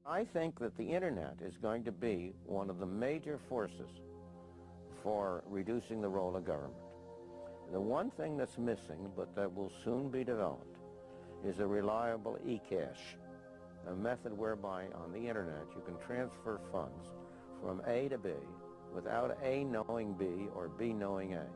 I think that the internet is going to be one of the major forces for reducing the role of government. The one thing that's missing, but that will soon be developed, is a reliable e-cash, a method whereby on the internet you can transfer funds from A to B without A knowing B or B knowing A.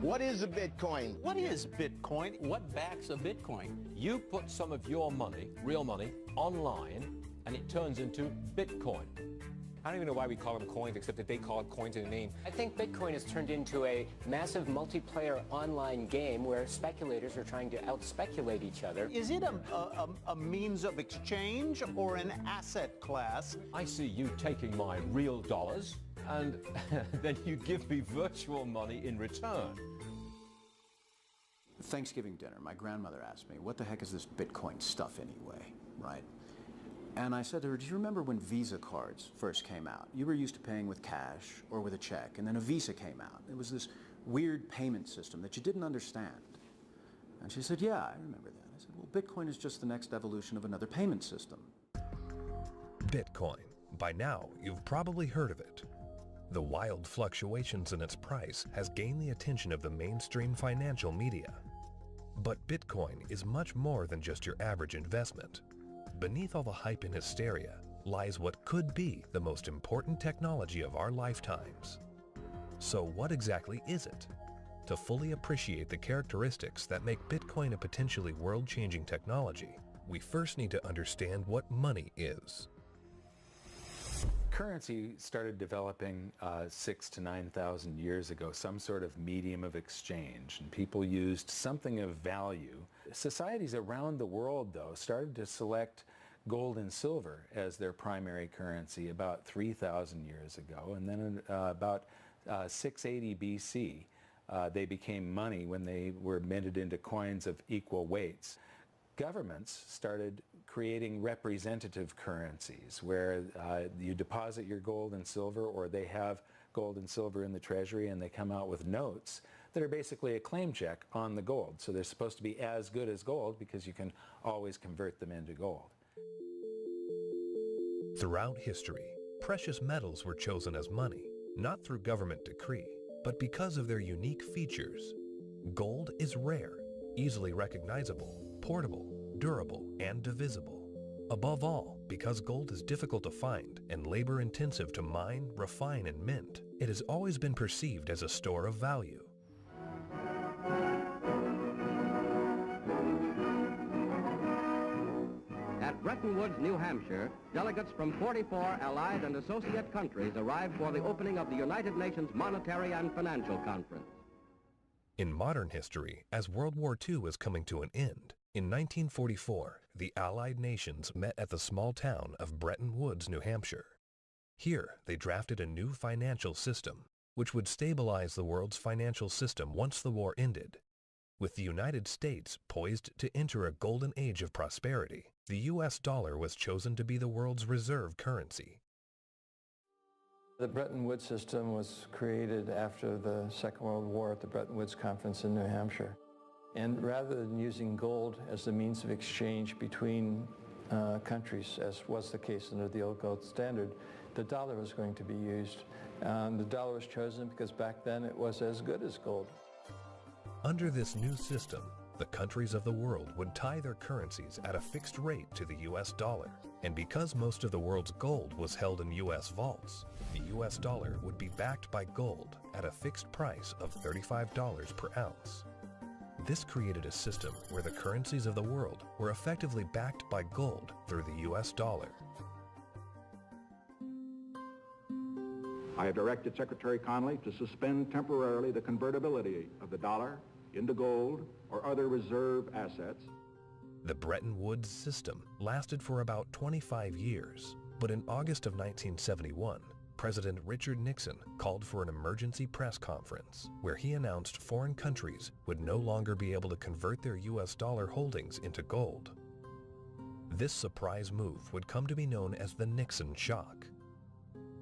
What is a Bitcoin? What is Bitcoin? What backs a Bitcoin? You put some of your money, real money, online, and it turns into Bitcoin. I don't even know why we call them coins, except that they call it coins in the name. I think Bitcoin has turned into a massive multiplayer online game where speculators are trying to out-speculate each other. Is it a means of exchange or an asset class? I see you taking my real dollars, and then you give me virtual money in return. Thanksgiving dinner, my grandmother asked me, what the heck is this Bitcoin stuff anyway, right? And I said to her, do you remember when Visa cards first came out? You were used to paying with cash or with a check, and then a Visa came out. It was this weird payment system that you didn't understand. And she said, yeah, I remember that. I said, well, Bitcoin is just the next evolution of another payment system. Bitcoin. By now, you've probably heard of it. The wild fluctuations in its price has gained the attention of the mainstream financial media. But Bitcoin is much more than just your average investment. Beneath all the hype and hysteria lies what could be the most important technology of our lifetimes. So what exactly is it? To fully appreciate the characteristics that make Bitcoin a potentially world-changing technology, we first need to understand what money is. Currency started developing 6,000 to 9,000 years ago, some sort of medium of exchange, and people used something of value. Societies around the world, though, started to select gold and silver as their primary currency about 3,000 years ago, and then in about 680 BC, they became money when they were minted into coins of equal weights. Governments started creating representative currencies where you deposit your gold and silver, or they have gold and silver in the treasury and they come out with notes that are basically a claim check on the gold. So they're supposed to be as good as gold because you can always convert them into gold. Throughout history, precious metals were chosen as money, not through government decree, but because of their unique features. Gold is rare, easily recognizable, portable, durable, and divisible. Above all, because gold is difficult to find and labor-intensive to mine, refine, and mint, it has always been perceived as a store of value. At Bretton Woods, New Hampshire, delegates from 44 allied and associate countries arrived for the opening of the United Nations Monetary and Financial Conference. In modern history, as World War II was coming to an end, in 1944, the Allied nations met at the small town of Bretton Woods, New Hampshire. Here, they drafted a new financial system, which would stabilize the world's financial system once the war ended. With the United States poised to enter a golden age of prosperity, the U.S. dollar was chosen to be the world's reserve currency. The Bretton Woods system was created after the Second World War at the Bretton Woods Conference in New Hampshire. And rather than using gold as the means of exchange between countries, as was the case under the old gold standard, the dollar was going to be used. The dollar was chosen because back then it was as good as gold. Under this new system, the countries of the world would tie their currencies at a fixed rate to the U.S. dollar. And because most of the world's gold was held in U.S. vaults, the U.S. dollar would be backed by gold at a fixed price of $35 per ounce. This created a system where the currencies of the world were effectively backed by gold through the U.S. dollar. I have directed Secretary Connally to suspend temporarily the convertibility of the dollar into gold or other reserve assets. The Bretton Woods system lasted for about 25 years, but in August of 1971, President Richard Nixon called for an emergency press conference where he announced foreign countries would no longer be able to convert their U.S. dollar holdings into gold. This surprise move would come to be known as the Nixon shock.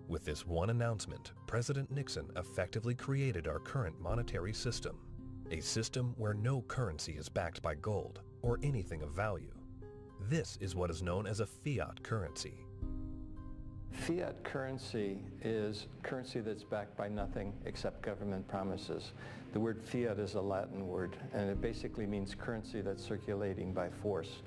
With this one announcement, President Nixon effectively created our current monetary system, a system where no currency is backed by gold or anything of value. This is what is known as a fiat currency. Fiat currency is currency that's backed by nothing except government promises. The word fiat is a Latin word, and it basically means currency that's circulating by force.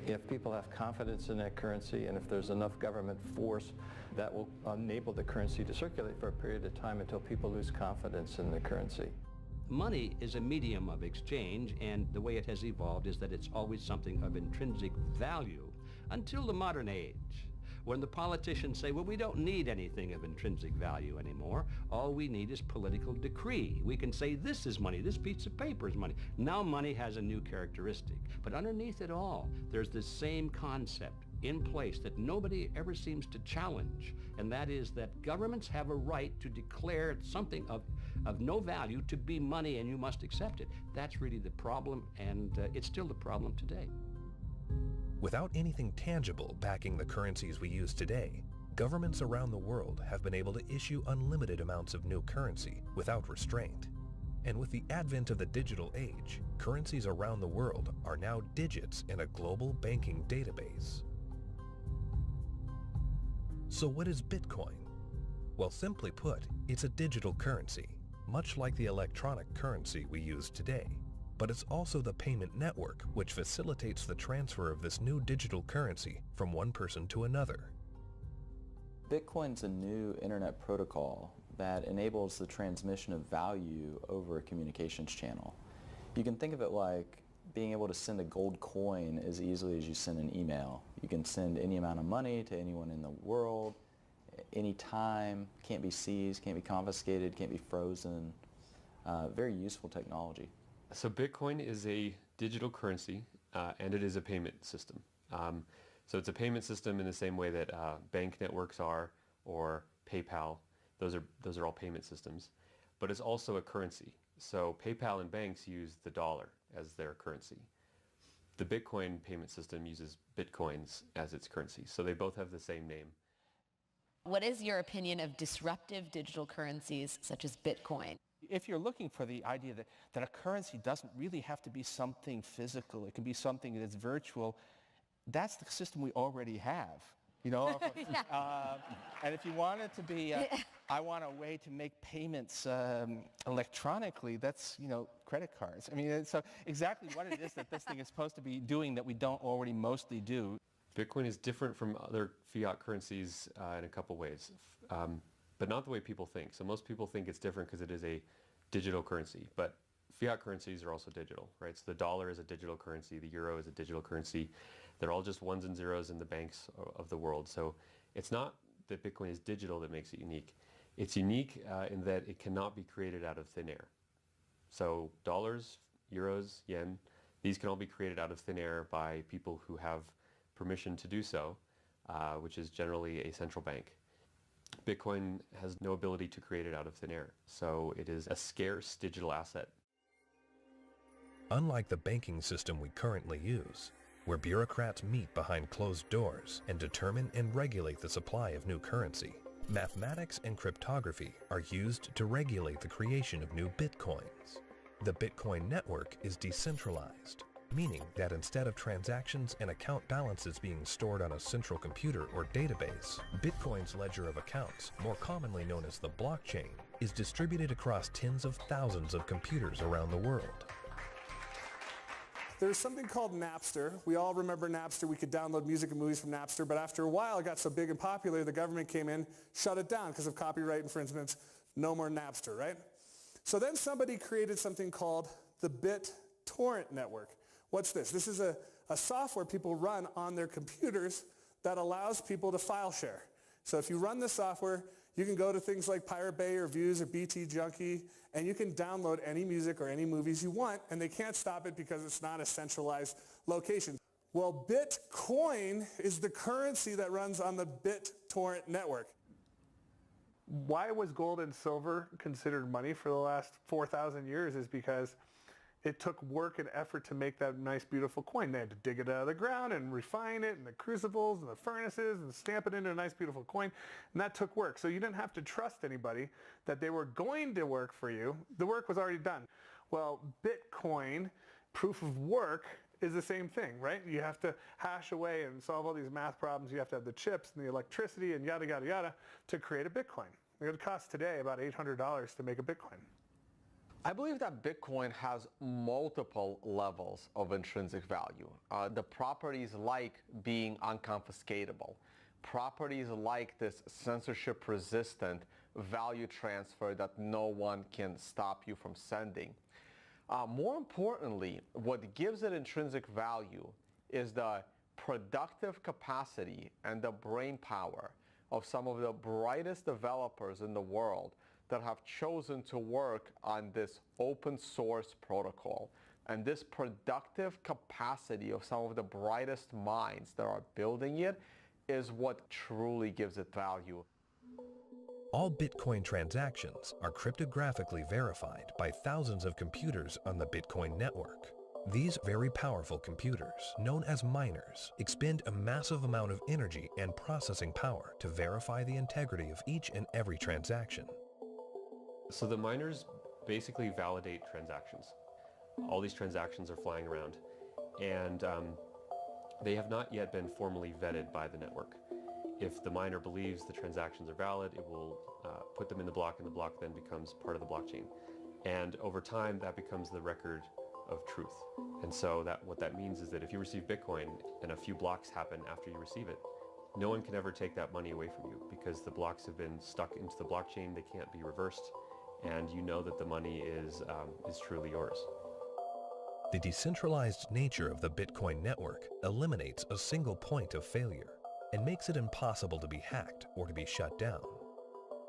If people have confidence in that currency, and if there's enough government force, that will enable the currency to circulate for a period of time until people lose confidence in the currency. Money is a medium of exchange, and the way it has evolved is that it's always something of intrinsic value until the modern age, when the politicians say, well, we don't need anything of intrinsic value anymore. All we need is political decree. We can say this is money, this piece of paper is money. Now money has a new characteristic. But underneath it all, there's this same concept in place that nobody ever seems to challenge, and that is that governments have a right to declare something of no value to be money, and you must accept it. That's really the problem, and it's still the problem today. Without anything tangible backing the currencies we use today, governments around the world have been able to issue unlimited amounts of new currency without restraint. And with the advent of the digital age, currencies around the world are now digits in a global banking database. So what is Bitcoin? Well, simply put, it's a digital currency, much like the electronic currency we use today. But it's also the payment network which facilitates the transfer of this new digital currency from one person to another. Bitcoin's a new internet protocol that enables the transmission of value over a communications channel. You can think of it like being able to send a gold coin as easily as you send an email. You can send any amount of money to anyone in the world, anytime, can't be seized, can't be confiscated, can't be frozen. Very useful technology. So Bitcoin is a digital currency, and it is a payment system. So it's a payment system in the same way that bank networks are, or PayPal. Those are all payment systems. But it's also a currency. So PayPal and banks use the dollar as their currency. The Bitcoin payment system uses Bitcoins as its currency. So they both have the same name. What is your opinion of disruptive digital currencies such as Bitcoin? If you're looking for the idea that a currency doesn't really have to be something physical, it can be something that's virtual, that's the system we already have. You know, and if you want it to be, I want a way to make payments electronically, that's, credit cards. I mean, so exactly what it is that this thing is supposed to be doing that we don't already mostly do. Bitcoin is different from other fiat currencies in a couple ways. But not the way people think. So most people think it's different because it is a digital currency, but fiat currencies are also digital, right? So the dollar is a digital currency, the euro is a digital currency. They're all just ones and zeros in the banks of the world. So it's not that Bitcoin is digital that makes it unique. It's unique in that it cannot be created out of thin air. So dollars, euros, yen, these can all be created out of thin air by people who have permission to do so, which is generally a central bank. Bitcoin has no ability to create it out of thin air, so it is a scarce digital asset. Unlike the banking system we currently use, where bureaucrats meet behind closed doors and determine and regulate the supply of new currency, mathematics and cryptography are used to regulate the creation of new bitcoins. The Bitcoin network is decentralized, meaning that instead of transactions and account balances being stored on a central computer or database, Bitcoin's ledger of accounts, more commonly known as the blockchain, is distributed across tens of thousands of computers around the world. There's something called Napster. We all remember Napster. We could download music and movies from Napster, but after a while it got so big and popular, the government came in, shut it down because of copyright infringements. No more Napster, right? So then somebody created something called the BitTorrent network. What's this? This is a software people run on their computers that allows people to file share. So if you run the software, you can go to things like Pirate Bay or Views or BT Junkie, and you can download any music or any movies you want, and they can't stop it because it's not a centralized location. Well, Bitcoin is the currency that runs on the BitTorrent network. Why was gold and silver considered money for the last 4,000 years is because It took work and effort to make that nice, beautiful coin. They had to dig it out of the ground and refine it, and the crucibles and the furnaces, and stamp it into a nice, beautiful coin. And that took work. So you didn't have to trust anybody that they were going to work for you. The work was already done. Well, Bitcoin, proof of work, is the same thing, right? You have to hash away and solve all these math problems. You have to have the chips and the electricity and yada, yada, yada to create a Bitcoin. It would cost today about $800 to make a Bitcoin. I believe that Bitcoin has multiple levels of intrinsic value. The properties like being unconfiscatable, properties like this censorship-resistant value transfer that no one can stop you from sending. More importantly, what gives it intrinsic value is the productive capacity and the brain power of some of the brightest developers in the world that have chosen to work on this open source protocol. And this productive capacity of some of the brightest minds that are building it is what truly gives it value. All Bitcoin transactions are cryptographically verified by thousands of computers on the Bitcoin network. These very powerful computers, known as miners, expend a massive amount of energy and processing power to verify the integrity of each and every transaction. So the miners basically validate transactions. All these transactions are flying around, and they have not yet been formally vetted by the network. If the miner believes the transactions are valid, it will put them in the block, and the block then becomes part of the blockchain. And over time, that becomes the record of truth. And so what that means is that if you receive Bitcoin and a few blocks happen after you receive it, no one can ever take that money away from you because the blocks have been stuck into the blockchain, they can't be reversed, and you know that the money is truly yours. The decentralized nature of the Bitcoin network eliminates a single point of failure and makes it impossible to be hacked or to be shut down.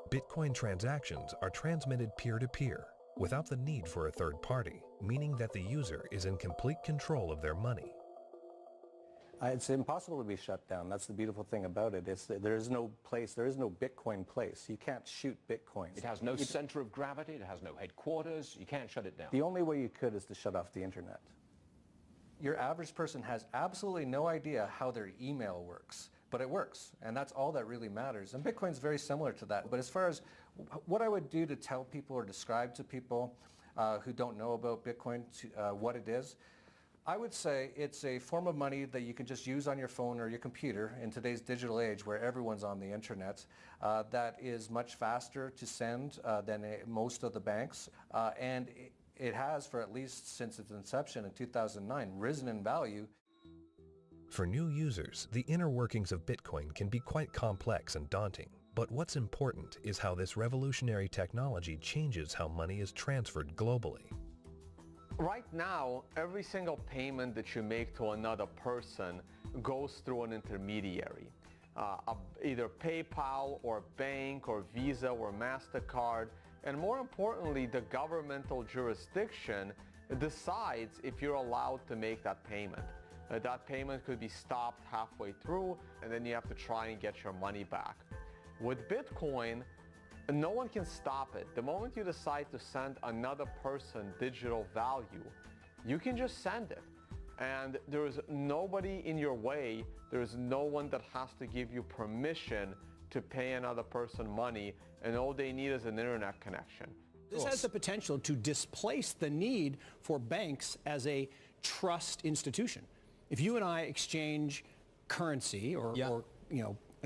Bitcoin transactions are transmitted peer-to-peer without the need for a third party, meaning that the user is in complete control of their money. It's impossible to be shut down. That's the beautiful thing about it. There is no place, there is no Bitcoin place. You can't shoot Bitcoins. It has no center of gravity, it has no headquarters, you can't shut it down. The only way you could is to shut off the internet. Your average person has absolutely no idea how their email works, but it works, and that's all that really matters. And Bitcoin's very similar to that. But as far as what I would do to tell people or describe to people who don't know about Bitcoin what it is, I would say it's a form of money that you can just use on your phone or your computer in today's digital age where everyone's on the internet, that is much faster to send than most of the banks, and it has, for at least since its inception in 2009, risen in value. For new users, the inner workings of Bitcoin can be quite complex and daunting. But what's important is how this revolutionary technology changes how money is transferred globally. Right now, every single payment that you make to another person goes through an intermediary. Either PayPal or bank or Visa or MasterCard. And more importantly, the governmental jurisdiction decides if you're allowed to make that payment. That payment could be stopped halfway through, and then you have to try and get your money back. With Bitcoin, no one can stop it. The moment you decide to send another person digital value, you can just send it. And there is nobody in your way. There is no one that has to give you permission to pay another person money, and all they need is an internet connection. This has the potential to displace the need for banks as a trust institution. If you and I exchange currency or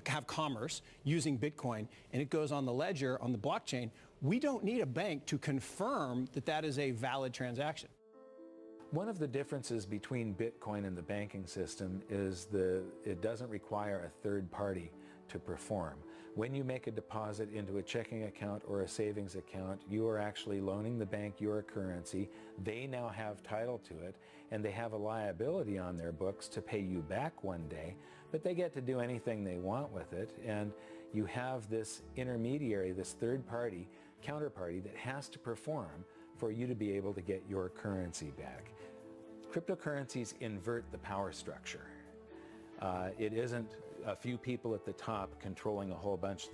have commerce using Bitcoin and it goes on the ledger, on the blockchain, we don't need a bank to confirm that that is a valid transaction. One of the differences between Bitcoin and the banking system is it doesn't require a third party to perform. When you make a deposit into a checking account or a savings account, you are actually loaning the bank your currency. They now have title to it, and they have a liability on their books to pay you back one day, but they get to do anything they want with it, and you have this intermediary, this third party, counterparty that has to perform for you to be able to get your currency back. Cryptocurrencies invert the power structure. It isn't a few people at the top controlling a whole bunch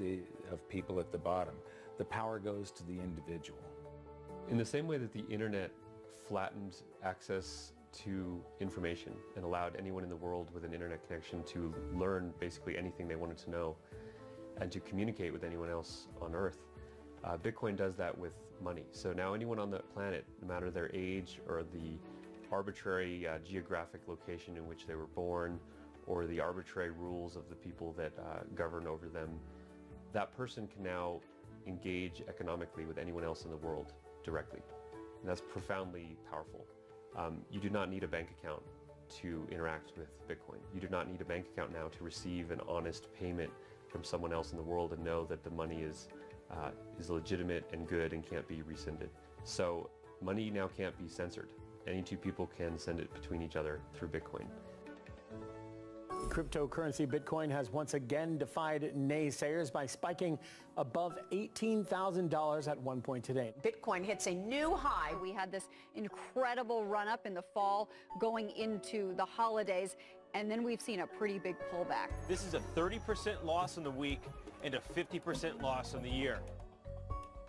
of people at the bottom. The power goes to the individual. In the same way that the internet flattened access to information and allowed anyone in the world with an internet connection to learn basically anything they wanted to know and to communicate with anyone else on Earth. Bitcoin does that with money. So now anyone on the planet, no matter their age or the arbitrary geographic location in which they were born or the arbitrary rules of the people that govern over them, that person can now engage economically with anyone else in the world directly. And that's profoundly powerful. You do not need a bank account to interact with Bitcoin. You do not need a bank account now to receive an honest payment from someone else in the world and know that the money is legitimate and good and can't be rescinded. So money now can't be censored. Any two people can send it between each other through Bitcoin. Cryptocurrency Bitcoin has once again defied naysayers by spiking above $18,000 at one point today. Bitcoin hits a new high. We had this incredible run-up in the fall going into the holidays, and then we've seen a pretty big pullback. This is a 30% loss in the week and a 50% loss in the year.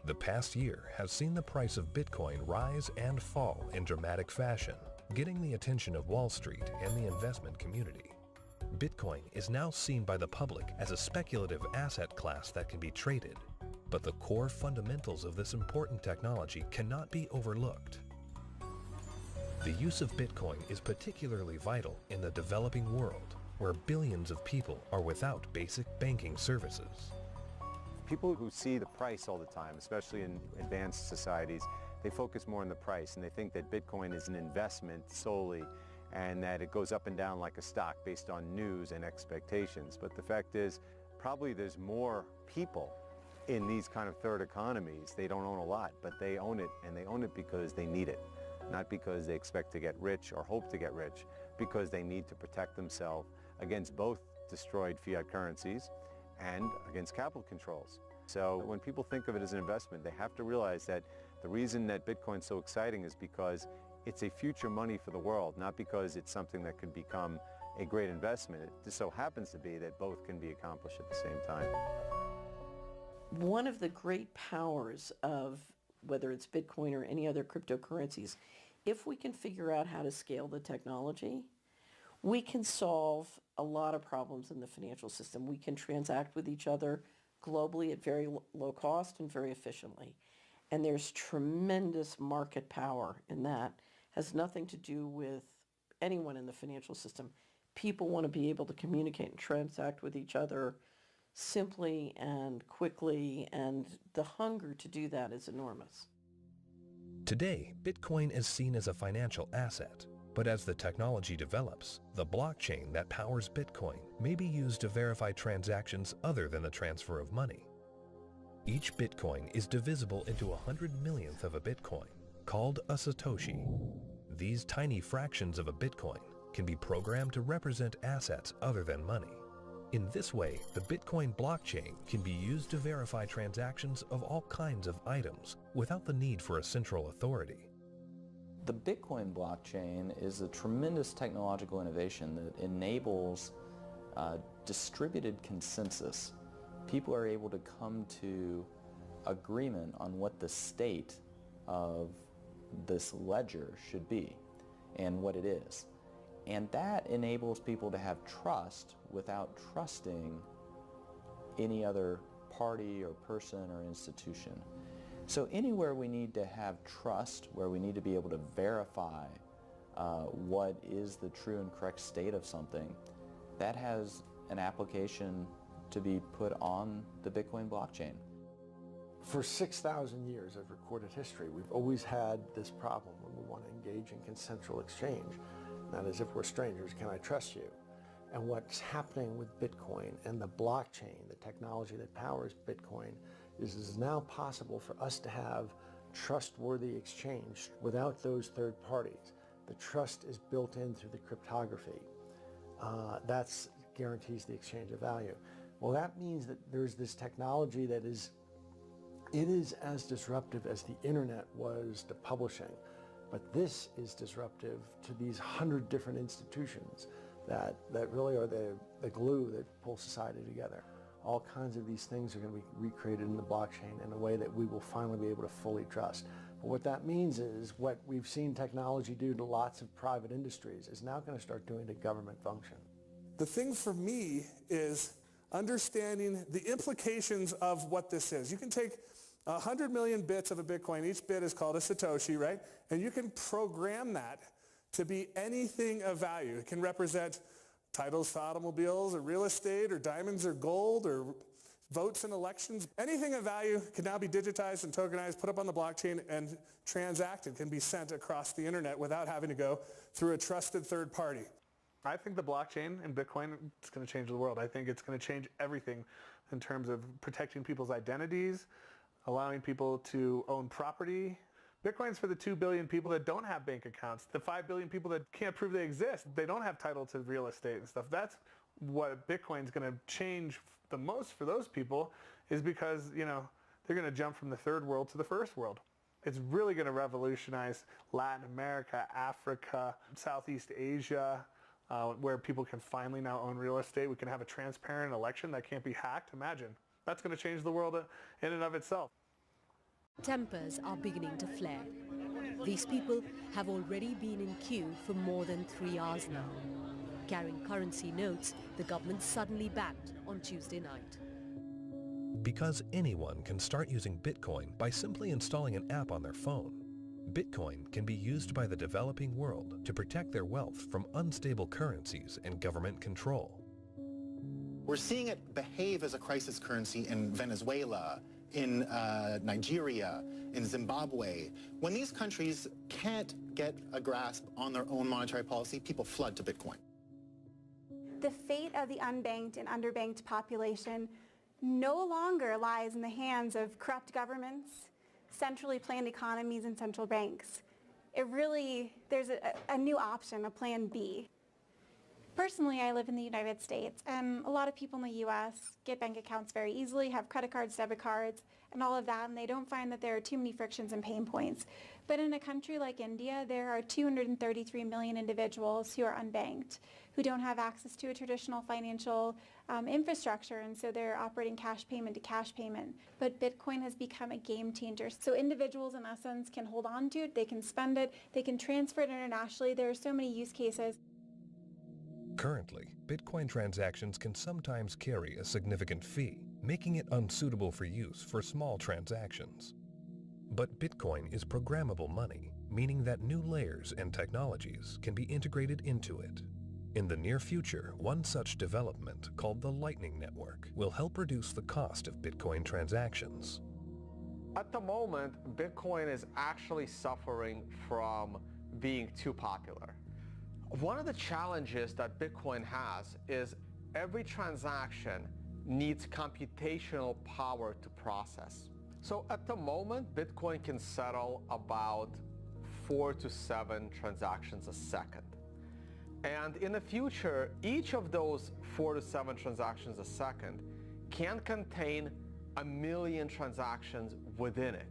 The past year has seen the price of Bitcoin rise and fall in dramatic fashion, getting the attention of Wall Street and the investment community. Bitcoin is now seen by the public as a speculative asset class that can be traded, but the core fundamentals of this important technology cannot be overlooked. The use of Bitcoin is particularly vital in the developing world, where billions of people are without basic banking services. People who see the price all the time, especially in advanced societies, they focus more on the price and they think that Bitcoin is an investment solely and that it goes up and down like a stock based on news and expectations. But the fact is, probably there's more people in these kind of third economies. They don't own a lot, but they own it, and they own it because they need it, not because they expect to get rich or hope to get rich, because they need to protect themselves against both destroyed fiat currencies and against capital controls. So when people think of it as an investment, they have to realize that the reason that Bitcoin's so exciting is because it's a future money for the world, not because it's something that could become a great investment. It just so happens to be that both can be accomplished at the same time. One of the great powers of whether it's Bitcoin or any other cryptocurrencies, if we can figure out how to scale the technology, we can solve a lot of problems in the financial system. We can transact with each other globally at very low cost and very efficiently. And there's tremendous market power in that. Has nothing to do with anyone in the financial system. People want to be able to communicate and transact with each other simply and quickly, and the hunger to do that is enormous. Today, Bitcoin is seen as a financial asset, but as the technology develops, the blockchain that powers Bitcoin may be used to verify transactions other than the transfer of money. Each Bitcoin is divisible into 100 millionth of a Bitcoin, called a Satoshi. These tiny fractions of a Bitcoin can be programmed to represent assets other than money. In this way, the Bitcoin blockchain can be used to verify transactions of all kinds of items without the need for a central authority. The Bitcoin blockchain is a tremendous technological innovation that enables distributed consensus. People are able to come to agreement on what the state of this ledger should be and what it is. And that enables people to have trust without trusting any other party or person or institution. So anywhere we need to have trust, where we need to be able to verify what is the true and correct state of something, that has an application to be put on the Bitcoin blockchain. For 6,000 years of recorded history, we've always had this problem when we want to engage in consensual exchange. That is, if we're strangers, can I trust you? And what's happening with Bitcoin and the blockchain, the technology that powers Bitcoin, is it's now possible for us to have trustworthy exchange without those third parties. The trust is built in through the cryptography. That guarantees the exchange of value. Well, that means that there's this technology that is as disruptive as the internet was to publishing. But this is disruptive to these 100 different institutions that really are the glue that pulls society together. All kinds of these things are going to be recreated in the blockchain in a way that we will finally be able to fully trust. What that means is what we've seen technology do to lots of private industries is now going to start doing to government function. The thing for me is understanding the implications of what this is. You can take 100 million bits of a Bitcoin. Each bit is called a Satoshi, right? And you can program that to be anything of value. It can represent titles to automobiles or real estate or diamonds or gold or votes in elections. Anything of value can now be digitized and tokenized, put up on the blockchain, and transacted, can be sent across the internet without having to go through a trusted third party. I think the blockchain and Bitcoin is going to change the world. I think it's going to change everything in terms of protecting people's identities, allowing people to own property. Bitcoin's for the 2 billion people that don't have bank accounts, the 5 billion people that can't prove they exist. They don't have title to real estate and stuff. That's what Bitcoin's going to change the most for those people, is because, you know, they're going to jump from the third world to the first world. It's really going to revolutionize Latin America, Africa, Southeast Asia, where people can finally now own real estate. We can have a transparent election that can't be hacked. Imagine. That's going to change the world in and of itself. Tempers are beginning to flare. These people have already been in queue for more than 3 hours now. Carrying currency notes, the government suddenly banned on Tuesday night. Because anyone can start using Bitcoin by simply installing an app on their phone, Bitcoin can be used by the developing world to protect their wealth from unstable currencies and government control. We're seeing it behave as a crisis currency in Venezuela, in Nigeria, in Zimbabwe. When these countries can't get a grasp on their own monetary policy, people flood to Bitcoin. The fate of the unbanked and underbanked population no longer lies in the hands of corrupt governments, centrally planned economies, and central banks. There's a new option, a plan B. Personally, I live in the United States, and a lot of people in the U.S. get bank accounts very easily, have credit cards, debit cards, and all of that, and they don't find that there are too many frictions and pain points. But in a country like India, there are 233 million individuals who are unbanked, who don't have access to a traditional financial infrastructure, and so they're operating cash payment to cash payment. But Bitcoin has become a game changer. So individuals, in essence, can hold on to it, they can spend it, they can transfer it internationally. There are so many use cases. Currently, Bitcoin transactions can sometimes carry a significant fee, making it unsuitable for use for small transactions. But Bitcoin is programmable money, meaning that new layers and technologies can be integrated into it. In the near future, one such development, called the Lightning Network, will help reduce the cost of Bitcoin transactions. At the moment, Bitcoin is actually suffering from being too popular. One of the challenges that Bitcoin has is every transaction needs computational power to process. So at the moment, Bitcoin can settle about 4 to 7 transactions a second. And in the future, each of those 4 to 7 transactions a second can contain 1 million transactions within it.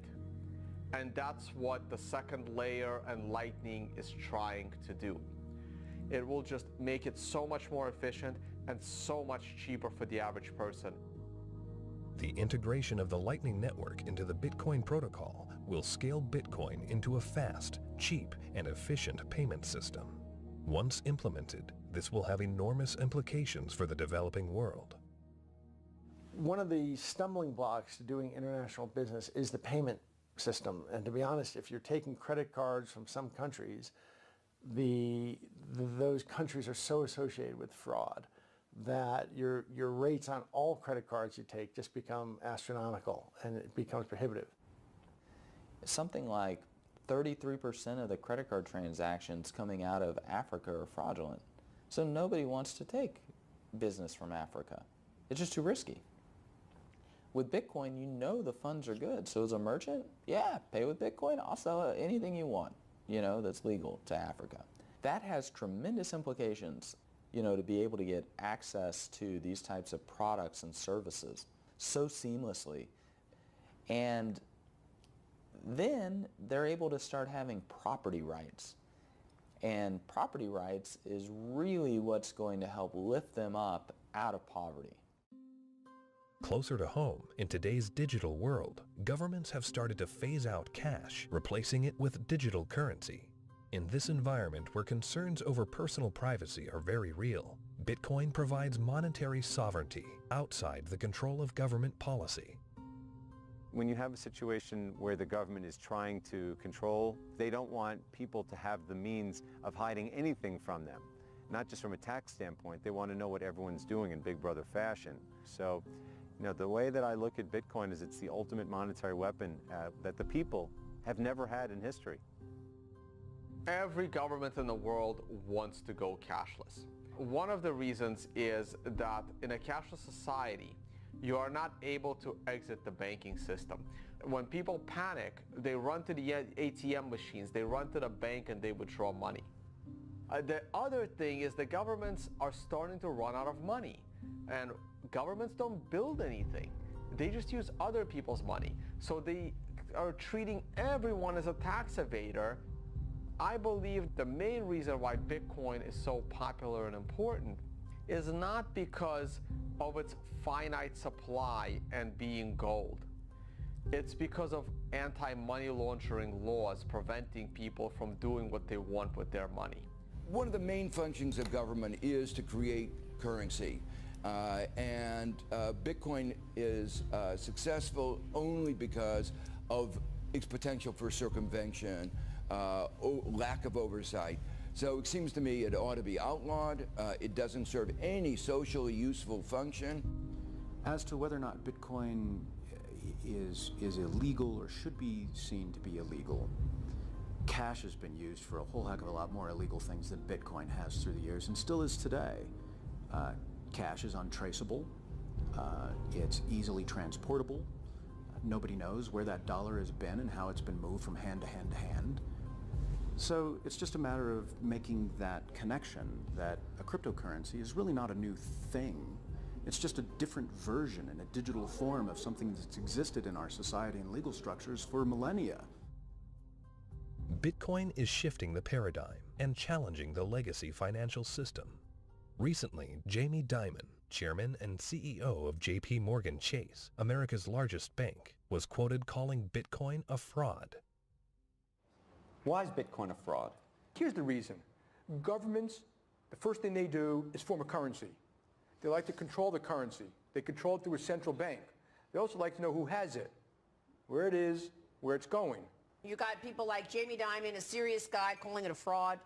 And that's what the second layer and Lightning is trying to do. It will just make it so much more efficient and so much cheaper for the average person. The integration of the Lightning Network into the Bitcoin protocol will scale Bitcoin into a fast, cheap, and efficient payment system. Once implemented, this will have enormous implications for the developing world. One of the stumbling blocks to doing international business is the payment system. And to be honest, if you're taking credit cards from some countries, those countries are so associated with fraud that your rates on all credit cards you take just become astronomical, and it becomes prohibitive. Something like 33% of the credit card transactions coming out of Africa are fraudulent. So nobody wants to take business from Africa. It's just too risky. With Bitcoin, you know the funds are good. So as a merchant, yeah, pay with Bitcoin. I'll sell anything you want, that's legal to Africa. That has tremendous implications, to be able to get access to these types of products and services so seamlessly. And then they're able to start having property rights. And property rights is really what's going to help lift them up out of poverty. Closer to home, in today's digital world, governments have started to phase out cash, replacing it with digital currency. In this environment where concerns over personal privacy are very real, Bitcoin provides monetary sovereignty outside the control of government policy. When you have a situation where the government is trying to control, they don't want people to have the means of hiding anything from them. Not just from a tax standpoint, they want to know what everyone's doing in Big Brother fashion. So, the way that I look at Bitcoin is it's the ultimate monetary weapon that the people have never had in history. Every government in the world wants to go cashless. One of the reasons is that in a cashless society, you are not able to exit the banking system. When people panic, they run to the ATM machines, they run to the bank and they withdraw money. The other thing is the governments are starting to run out of money, and governments don't build anything. They just use other people's money. So they are treating everyone as a tax evader. I believe the main reason why Bitcoin is so popular and important is not because of its finite supply and being gold. It's because of anti-money laundering laws preventing people from doing what they want with their money. One of the main functions of government is to create currency. Bitcoin is successful only because of its potential for circumvention, lack of oversight. So it seems to me it ought to be outlawed. It doesn't serve any socially useful function. As to whether or not Bitcoin is illegal or should be seen to be illegal, cash has been used for a whole heck of a lot more illegal things than Bitcoin has through the years, and still is today. Cash is untraceable. It's easily transportable. Nobody knows where that dollar has been and how it's been moved from hand to hand to hand. So it's just a matter of making that connection that a cryptocurrency is really not a new thing. It's just a different version in a digital form of something that's existed in our society and legal structures for millennia. Bitcoin is shifting the paradigm and challenging the legacy financial system. Recently, Jamie Dimon, chairman and CEO of JP Morgan Chase, America's largest bank, was quoted calling Bitcoin a fraud. Why is Bitcoin a fraud? Here's the reason. Governments, the first thing they do is form a currency. They like to control the currency. They control it through a central bank. They also like to know who has it, where it is, where it's going. You got people like Jamie Dimon, a serious guy, calling it a fraud.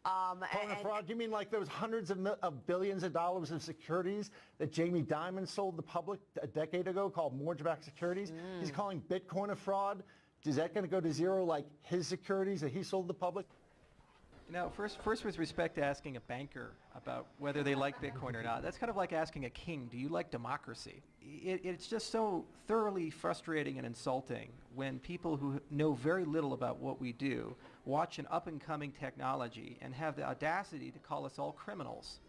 Calling a fraud? You mean like there was hundreds of billions of dollars of securities that Jamie Dimon sold the public a decade ago called mortgage-backed securities? He's calling Bitcoin a fraud? Is that going to go to zero like his securities that he sold the public? First with respect to asking a banker about whether they like Bitcoin or not, that's kind of like asking a king, do you like democracy? It's just so thoroughly frustrating and insulting when people who know very little about what we do watch an up-and-coming technology and have the audacity to call us all criminals.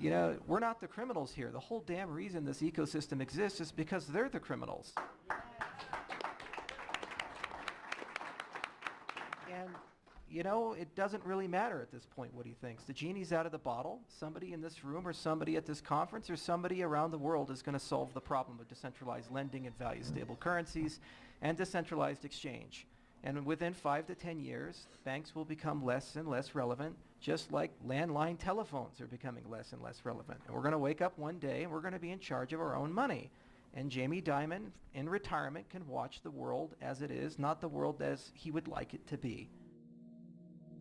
We're not the criminals here. The whole damn reason this ecosystem exists is because they're the criminals. And it doesn't really matter at this point what he thinks. The genie's out of the bottle. Somebody in this room or somebody at this conference or somebody around the world is going to solve the problem of decentralized lending and value-stable currencies and decentralized exchange. And within 5 to 10 years, banks will become less and less relevant, just like landline telephones are becoming less and less relevant. And we're going to wake up one day and we're going to be in charge of our own money. And Jamie Dimon, in retirement, can watch the world as it is, not the world as he would like it to be.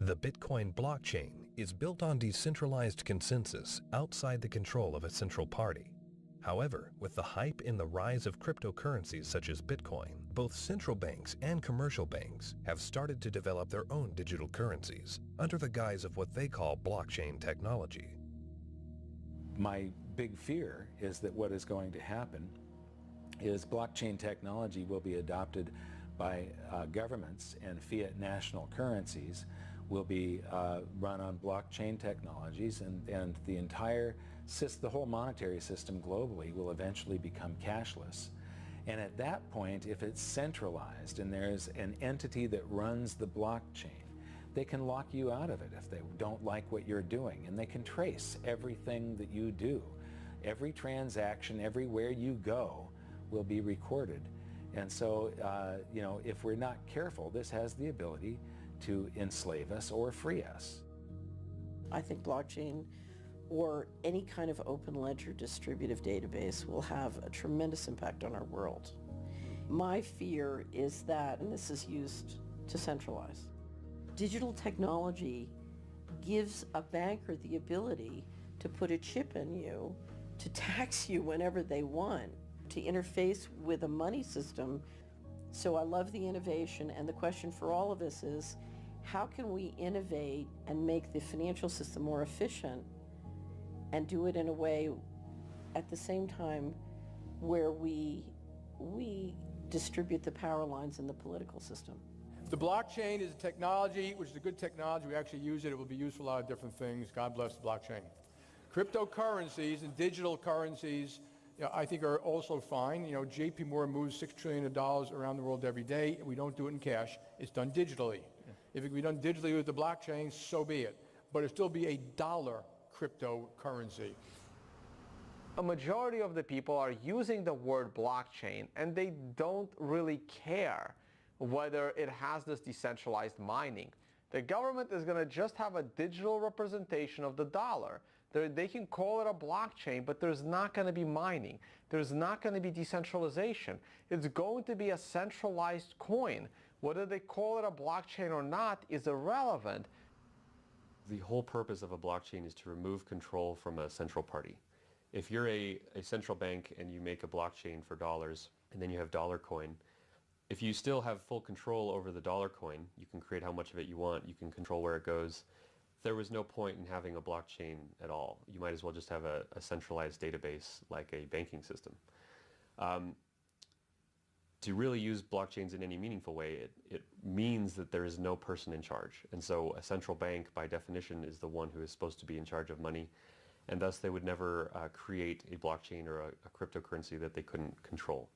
The Bitcoin blockchain is built on decentralized consensus outside the control of a central party. However, with the hype in the rise of cryptocurrencies such as Bitcoin, both central banks and commercial banks have started to develop their own digital currencies under the guise of what they call blockchain technology. My big fear is that what is going to happen is blockchain technology will be adopted by governments, and fiat national currencies will be run on blockchain technologies, and the whole monetary system globally will eventually become cashless. And at that point, if it's centralized and there's an entity that runs the blockchain, they can lock you out of it if they don't like what you're doing, and they can trace everything that you do. Every transaction, everywhere you go, will be recorded. And so, you know, if we're not careful, this has the ability to enslave us or free us. I think blockchain or any kind of open ledger distributive database will have a tremendous impact on our world. My fear is that, and this is used to centralize, digital technology gives a banker the ability to put a chip in you, to tax you whenever they want, to interface with a money system. So I love the innovation, and the question for all of us is, how can we innovate and make the financial system more efficient and do it in a way at the same time where we distribute the power lines in the political system? The blockchain is a technology, which is a good technology. We actually use it. It will be used for a lot of different things. God bless the blockchain. Cryptocurrencies and digital currencies, you know, I think are also fine. You know, JP Morgan moves $6 trillion around the world every day. We don't do it in cash. It's done digitally. If it can be done digitally with the blockchain, so be it. But it'll still be a dollar cryptocurrency. A majority of the people are using the word blockchain, and they don't really care whether it has this decentralized mining. The government is going to just have a digital representation of the dollar. They can call it a blockchain, but there's not going to be mining. There's not going to be decentralization. It's going to be a centralized coin. Whether they call it a blockchain or not is irrelevant. The whole purpose of a blockchain is to remove control from a central party. If you're a central bank and you make a blockchain for dollars and then you have dollar coin, if you still have full control over the dollar coin, you can create how much of it you want, you can control where it goes. There was no point in having a blockchain at all. You might as well just have a centralized database like a banking system. To really use blockchains in any meaningful way, it means that there is no person in charge. And so a central bank, by definition, is the one who is supposed to be in charge of money. And thus they would never create a blockchain or a cryptocurrency that they couldn't control.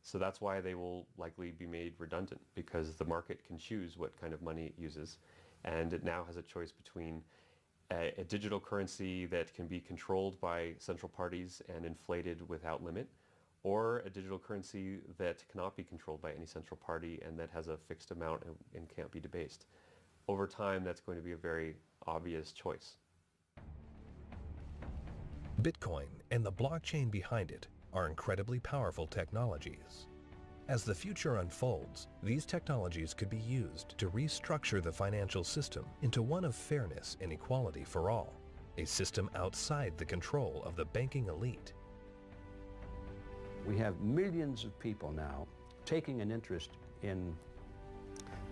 So that's why they will likely be made redundant, because the market can choose what kind of money it uses. And it now has a choice between a digital currency that can be controlled by central parties and inflated without limit, or a digital currency that cannot be controlled by any central party and that has a fixed amount and can't be debased. Over time, that's going to be a very obvious choice. Bitcoin and the blockchain behind it are incredibly powerful technologies. As the future unfolds, these technologies could be used to restructure the financial system into one of fairness and equality for all, a system outside the control of the banking elite. We have millions of people now taking an interest in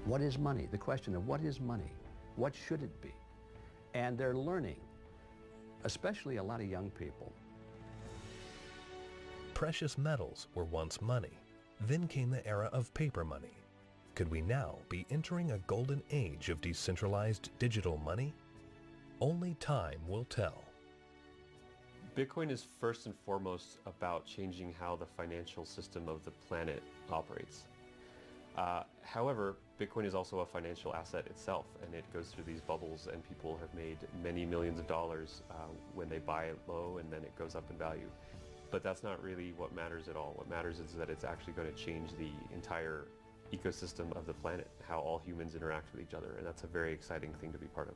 what is money, the question of what is money, what should it be? And they're learning, especially a lot of young people. Precious metals were once money. Then came the era of paper money. Could we now be entering a golden age of decentralized digital money? Only time will tell. Bitcoin is first and foremost about changing how the financial system of the planet operates. However, Bitcoin is also a financial asset itself, and it goes through these bubbles, and people have made many millions of dollars when they buy it low, and then it goes up in value. But that's not really what matters at all. What matters is that it's actually going to change the entire ecosystem of the planet, how all humans interact with each other, and that's a very exciting thing to be part of.